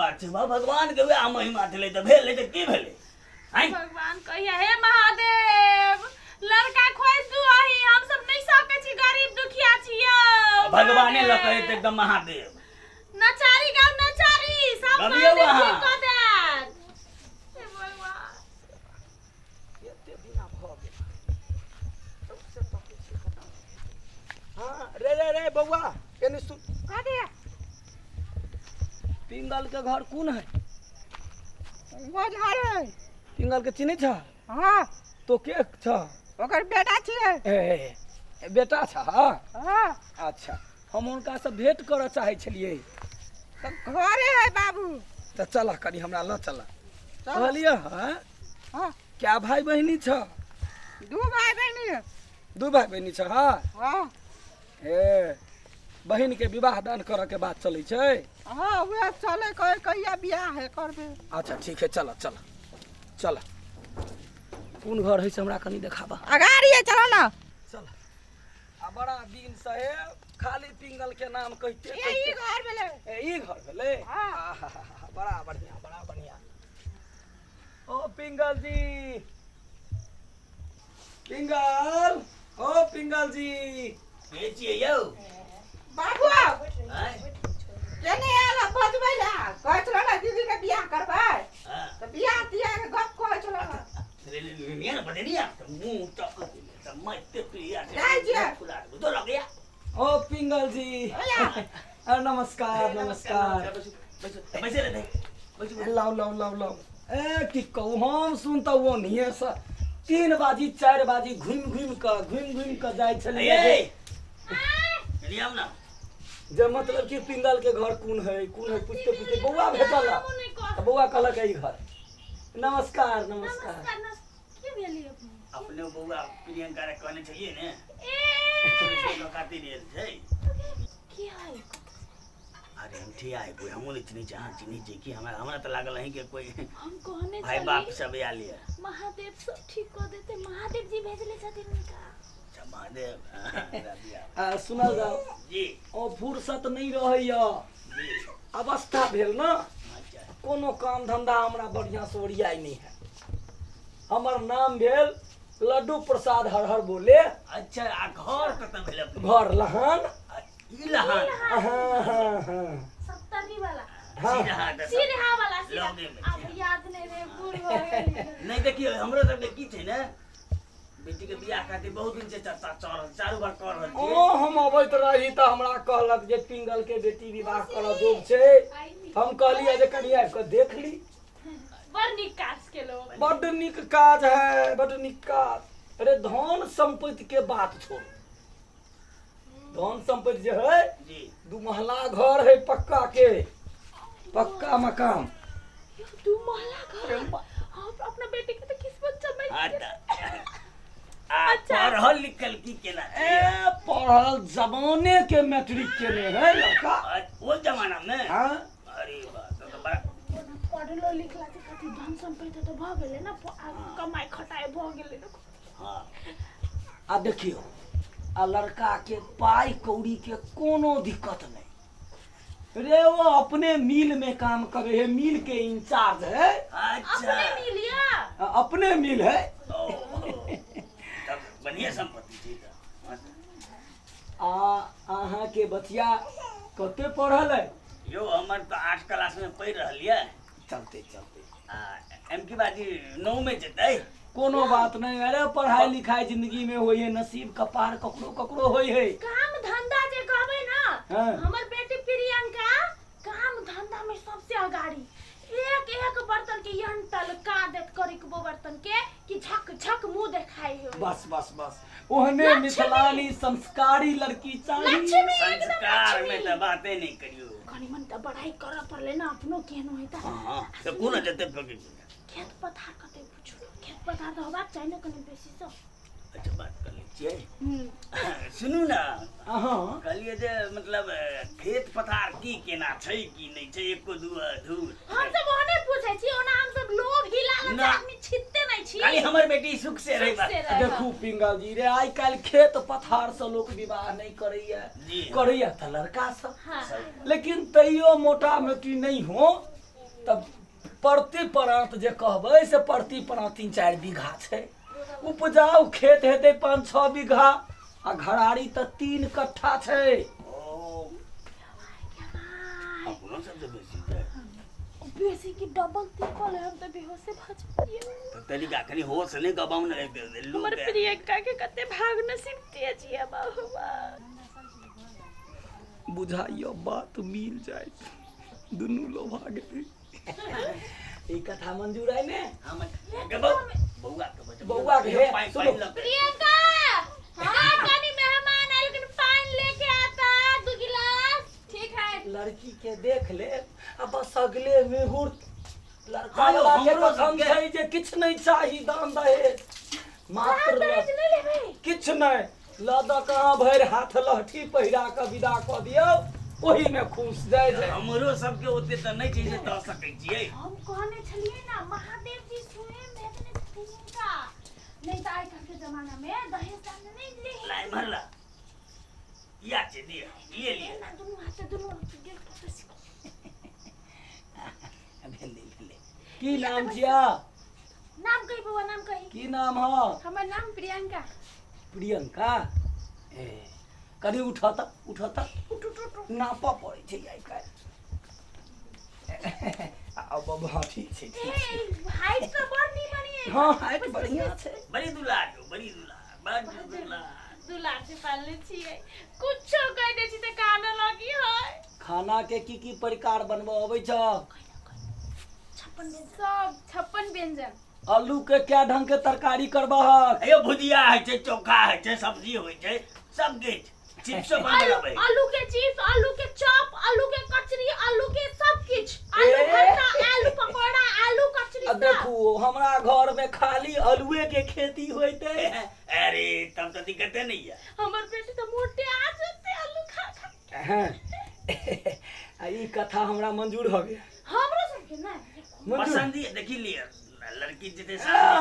बात छै भगवान के वएह महिमा छलै त भेलै त की भेलै आइ भगवान कहिया हे महादेव लड़का खोज दू अही हम सब नहीं सकै छी गरीब दुखिया छियै भगवाने ल कहै त एकदम महादेव नचारी गाँव नचारी सब गबियौ महादेव अहाँ। ठीक कऽ देत हे भगवान एते बिना भ गेल सबसे पके छै पता हां रे बौआ एने सुन का दे पिंगल के घर कौन है वो घर है पिंगल के चिन्ह छ हां तो के छ ओकर बेटा छियै ए बेटा छ हां हां अच्छा हम उनका से भेंट करऽ चाहे छलिए घरे है बाबू त चला कनी हमरा ल चला कहलिए हां हां क्या भाई बहिनी छ दू भाई बहनी है दू भाई बहिनी छ हां हां ए बहिन के विवाह दान करऽ के बात चलै छै हां वे चले कहिया बियाह है करबे अच्छा ठीक है चला चला चला कौन घर है से हमरा कनी देखाबा अगाड़ी है चलो ना चल आ बड़ा दिन से है खाली पिंगल के नाम कहते यही घर भेले ई घर भेले हाँ। आहा, बड़ा बढ़िया ओ पिंगल जी पिंगल ओ पिंगल जी के छियै यौ बाबू आइ केने आला बजबै ला कहै छलो ना दीदी के बियाह करबै हां त बियाह तिया के गप कहै छलो ना रे न बदनिया मुंह त मत प्रिया जाय जे। फुला तो लग गया ओ पिंगल जी नमस्कार नमस्कार पैसे ले दे लाओ ए की कहूँ हम सुनता वो नहीं है सर 3 बाजी 4 बाजी घूम कर जाय छलिए लियाम ना जे मतलब कि पिंगल के घर कौन है पूछते बौआ भेटल त बौआ कहलक ई घर नमस्कार के भेली अपने बउआ प्रियंका रे कहने छलिए ने ए खातिर रेल छै की है अरे हम ठीक आए कोई हमो नहीं चिनी छै कि हमरा त लागल है कि कोई हम कहने भाई बाप सब आयल है महादेव सब ठीक कर देते महादेव जी भेजले छथिन इनका अच्छा महादेव सुनल जाओ जी ओ फुर्सत नहीं रहैया जी अवस्था भेल ना अच्छा कोनो काम धंधा हमरा बढ़िया से ओरियाई नहीं है हमर नाम भेल लड्डू प्रसाद हर हर बोले अच्छा आ घर कत भेल अपने घर लहान ई लहान हाँ। 70 वाला हाँ। सिरहा वाला लगे में अब याद नहीं रे भूल हो गेली नहीं देखियो हमरो सब के की छै ने बेटी के बियाह खातिर बहुत दिन से चर्चा चल रहल चारू बार कर रहल ओ छी हम अबैत रही त हमरा कहलक जे पिंगल के बेटी विवाह करऽ जोग छै हम कहलिए जे कनी आबि के देख ली बड़ निक काज केलो बड़ निक काज है बड़ निक काज अरे धन संपत्ति के बात छोड़ धन संपत्ति जे है जी 2 महला घर है पक्का मकान यो तू महला घर हम अपना बेटी के तो किस्मत चमक अच्छा पढ़ल लिखल की केना ए पढ़ल जमाने के मैट्रिक केने है लड़का वो जमाना में हाँ अरे बात तो बड़ा पढ़लो लिखला के खातिर धन संपत्ति तो भ गेले ना कमाई खटाई भ गेले ना हां आ देखियो आ लड़का के पाई कौड़ी के कोनो दिक्कत नहीं रे वो अपने मिल में काम करे है मिल के इंचार्ज है अच्छा अपने मिलिया अपने मिल है तब बढ़िया संपत्ति थी अहाँ के बचिया कते पढ़ल है यो हमर तो 8 क्लास में पढ़ रहलिए चलते एम की बाजी 9 में जेतै कोनो बात नहीं अरे पढ़ाई लिखाई जिंदगी में होई है नसीब कपार ककरो होई है काम धंधा जे कहबै ना हाँ। हमर बेटी प्रियंका काम धंधा में सबसे अगाड़ी एक बर्तन के यंटल का देत करी के बर्तन के कि झक मुंह देखाई हो बस ओहने मिथिलानी संस्कारी लड़की चाहिए लक्ष्मी संस्कार में तो बातें नहीं करियो कनी मन त पढ़ाई कर पड़ले ना अपनो केनो है त हां तो कोन जते पकड़ खेत पथार कते पूछो खेत पथार त होबाक चाहिए न कनी बेसी सब अच्छा बात कर ली छियै सुनू ना हां कहलिए जे मतलब खेत पथार की केना छै की नहीं छै एको दू अधूर हम सब ओने पूछे छी ओना हम सब लोग हिला ना। आदमी छित्ते नहीं छी खाली हमर बेटी सुख से रही बस देखू पिंगल जी रे आई काल खेत पथार से लोग विवाह नहीं करैया जी। करैया त लड़का सब हां लेकिन तैयो मोटा मोटी नहीं हो तब प्रति प्रांत जे कहबै से प्रति प्रांत 3-4 बीघा छै। उपजाऊ खेत हेतै 5-6 बीघा आ घरारी तऽ 3 कट्ठा छै। ओ अपनो सबसे बेसी छै। बेसी की डबल ट्रिपल है, हम तो बेहोश भ जाइए। तो तरीका कनी होश नहीं गबाऊ ना लोग हमर प्रियंका के कते भाग नसीब तेज है बाबा। बुझाइयो बात मिल जाए, दुनू लोभा गेलै। ई कथा मंजूर है ने? हम बौआ के बच्चा बौआ के हे, सुनो। प्रियंका हां कनी मेहमान आए लेकिन पानी लेके आता 2 गिलास। ठीक है लड़की के देख ले अब बस अगले मुहूर्त लड़का हाँ, वाला के हमरो कसम सबके। छै जे किछ नहीं चाही दान दहेज, मात्र दहेज नहीं लेबै। किछ नहीं लद कहाँ भर हाथ लहठी पहिरा के विदा क दियौ, ओही में खुश जाय छै। हमरो सबके ओते त नहीं चीज द सकै छियै। हम कहने छलिए ना महादेव जी सुने भेजने छथिन का, नहीं तो आइ काल के जमाना में दहेज दान नहीं ले। लाई मरला या चे दिया ये लिए ना दुनू हाथ से दुनू गेट पर से। भेले की नाम छिया? नाम कही बउआ, नाम कही। की नाम ह? हमर नाम प्रियंका। प्रियंका। ए कनी उठत उठ उठ उठ। नापा पड़े छै आइ काल्हि। अब हाँ ठीक छै, ठीक छै। ए हाइट तो बड़ नीमन है। हाँ हाइट बढ़िया छै। बड़ी दुलार हो, बड़ी दुलार, बड़ी दुलार। दुलार से पालने छिए, कुछो कह दे छी त काना लगी है। खाना के की प्रकार बनबऽ अबै छ? 56 व्यंजन। आलू के क्या ढंग के तरकारी करबह? अयो भुजिया है छै, चोखा है छै, सब्जी होय छै, सब किछ। चिप्स बनबै। आलू के चिप्स, आलू के चॉप, आलू के कचरी, आलू के सब किछ, आलू भरता, आलू पकौड़ा, आलू कचरी। अब देखू हमरा घर में खाली आलूए के खेती होइते। अरे तब तो दिक्कते नहीं है। हमर बेटी तो मोटे आ जते आलू खा खा। हाँ ई कथा हमरा मंजूर हो गया। हमरो सबके ना पसंद ही देखी लिए लड़की जते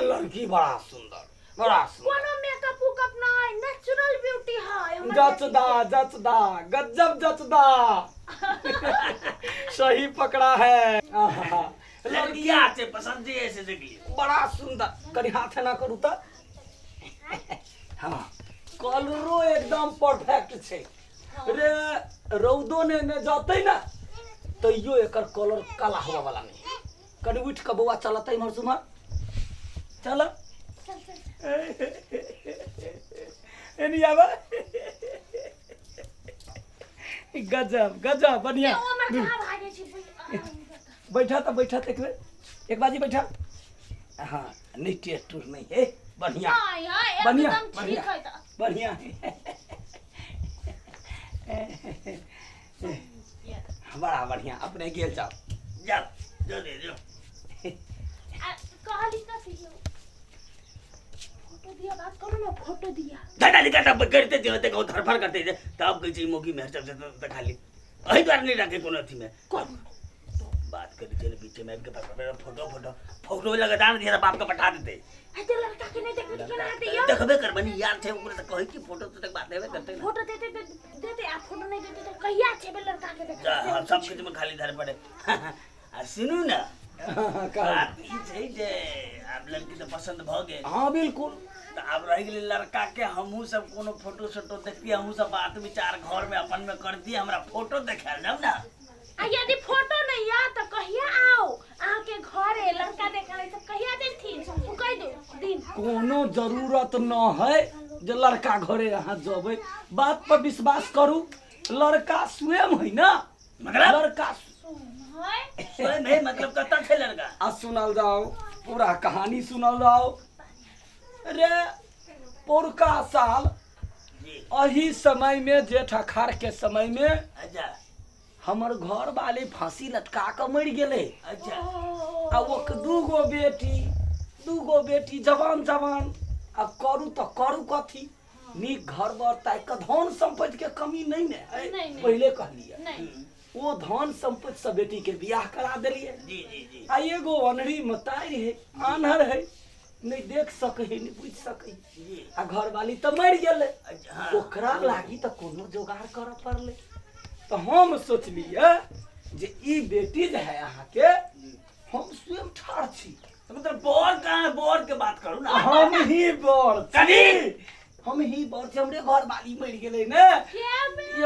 लड़की बड़ा सुंदर, बड़ा सुंदर। कोनो मेकअप उकअप नहीं, नेचुरल ब्यूटी है। जचदा गजब जचदा। सही पकड़ा है। लड़की आते पसंद है ऐसे देख लिए। बड़ा सुंदर। कनी हाथ ना करू त। हाँ कलरो एकदम परफेक्ट छै रे। रौदो ने जतै ना तैयो एकर कलर काला होवा वाला नहीं। कनी उठ के बौआ चलतै इमहर सुमहर चल। एनी आवा। गजब गजब बढ़िया। हमर कहां भागे छी। बैठा एक बेर, एक बाजी बैठा। हाँ नहीं टेस्ट टूर नहीं है, बढ़िया बढ़िया एकदम ठीक है त। बढ़िया बड़ा बढ़िया। अपने गेल जाओ जा जो दे जो। कहली का थियो फोटो दिया, बात करो ना, फोटो दिया। दादा लिखा तब करते थे होते को धरफर करते थे तब कहीं मोगी में सबसे तो खाली अही बार नहीं रखे कोनो थी में बात कर चले पीछे में के पास फोटो लगा दान दिया बाप का पठा देते। हटे लड़का के नहीं देखबे केना हटे यो। देखबे कर बनी यार थे ऊपर से कहि कि फोटो तो तक बात देबे करते ना। फोटो देते आ फोटो नहीं देते तो कहिया छेबे लड़का के देख। हां सब कुछ में खाली धर पड़े। आ सुनू ना बात ई छै जे आप लड़की तो पसंद भ गेल। हाँ बिल्कुल। तो अब रह गेल लड़का के हमहू सब कोनो फोटो सोटो देखती हमहू सब बात विचार घर में अपन में करती हमरा फोटो देखाल जाओ ना। आ यदि फोटो नहीं या तो कहिया आओ आके घरे लड़का देखाले तो कहिया देथिन उ कह दो दिन। कोनो जरूरत न है जे लड़का घरे यहाँ जबै। बात पर विश्वास करू, लड़का स्वयं है ना। मतलब लड़का स्वयं है मतलब कता थे लड़का। आ सुनल जाओ पूरा कहानी सुनल जाओ। रे पुरका साल जी अही समय में जेठ अखाड़ के समय में अच्छा हमर घर वाले फांसी लटका के मर गेले। अच्छा आ वो दूगो बेटी जवान अब करू तो करू कथी। नीक घर बर ताकि के धन संपत्ति के कमी नहीं ने नहीं। पहले कहलिए नहीं वो धन संपत्ति से बेटी के बियाह करा दिलिए। जी जी जी आ एगो अनरी मतारी है, आन्हर है, नहीं देख सके है, नहीं बुझ सके। जी आ घर वाली तो मर गेले। अच्छा हाँ। ओकरा लागी तो कोनो जोगाड़ कर पड़ले। तो हम सोचलिए जे ई बेटी जे है अहाँ के के बात करू ना हम ही बड़ कथी? हम ही बड़ छे हमरे घर वाली मर गेलै ने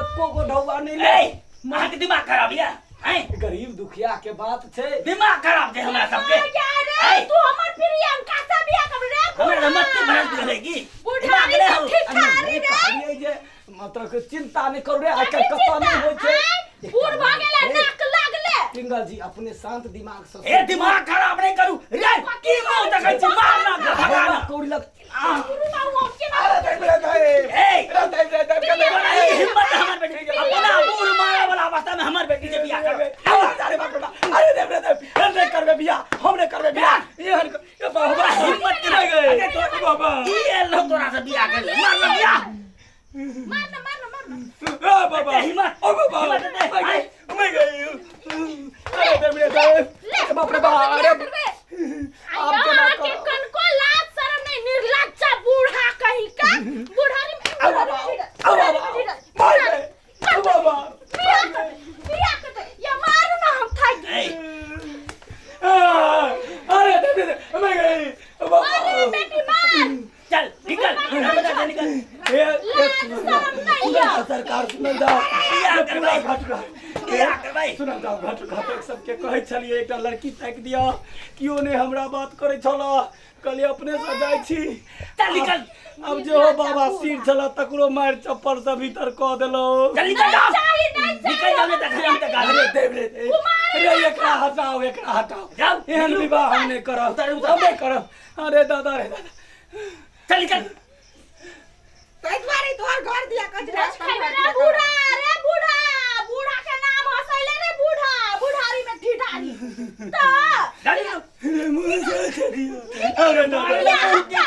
एको गो ढौआ नहीं ले ए अहाँ के दिमाग खराब या हैं गरीब दुखिया के बात छे दिमाग खराब छै हमरा सबके यार तू हमर प्रियंका से बियाह कर रे हमरा मत्ती भरल दिखेगी बुढ़ारी में ठिठारी रे कहलिए जे मतलब के चिंता नहीं करू रे आजकल कतो नहीं होय छे बूढ़ भ गेले नाक लागले पिंगल जी अपने शांत दिमाग से ए दिमाग खराब नहीं करू रे की मुंह देखै छी मारना भगाना कौड़ी लग गुरु बाबू के ना अरे देख ले ए हिम्मत हमर बेटी अपना बूढ़ मारे वाला अवस्था में हमर बेटी से बियाह करबे अरे बाप रे अरे देख हमने करबे बियाह हमने करबे बियाह ये बाबा हिम्मत कर गए तो बाबा ये लोग तोरा से बियाह कर ले मारना बियाह मारना ओ बाबा हिम्मत ओ बाबा मैं गई अरे देख बाप रे बाप अरे आप जना के कनको लाज शर्म नहीं निर्लज्जा बूढ़ा कहीं का बुढ़ारी में बाबा बियाह कर दे या मारू ना हम खाई अरे देख मैं गई अरे बेटी मार चल निकल निकल सरकार सुनल जाओ बियाह करबै सुनल जाओ घट सबके कहै छलिए एकटा लड़की ताकि दिया कियो ने हमरा बात करे छला कहलिए अपने से जाय छी चल निकल अब जो हो बाबा सिर छला तकरो मार चप्पल से भीतर क देलो चल निकल जाओ ने तक हम तक अरे देव रे अरे एकरा हटाओ जाओ एहन विवाह हम नहीं करब हमें करब अरे दादा रे दादा चल निकल तै द्वारे तोहर घर दिया कचरा रे बूढ़ा बूढ़ा के नाम हसैले रे बूढ़ा बुढ़ारी में ठिठारी तो गाड़ी अरे मुझे अरे दादा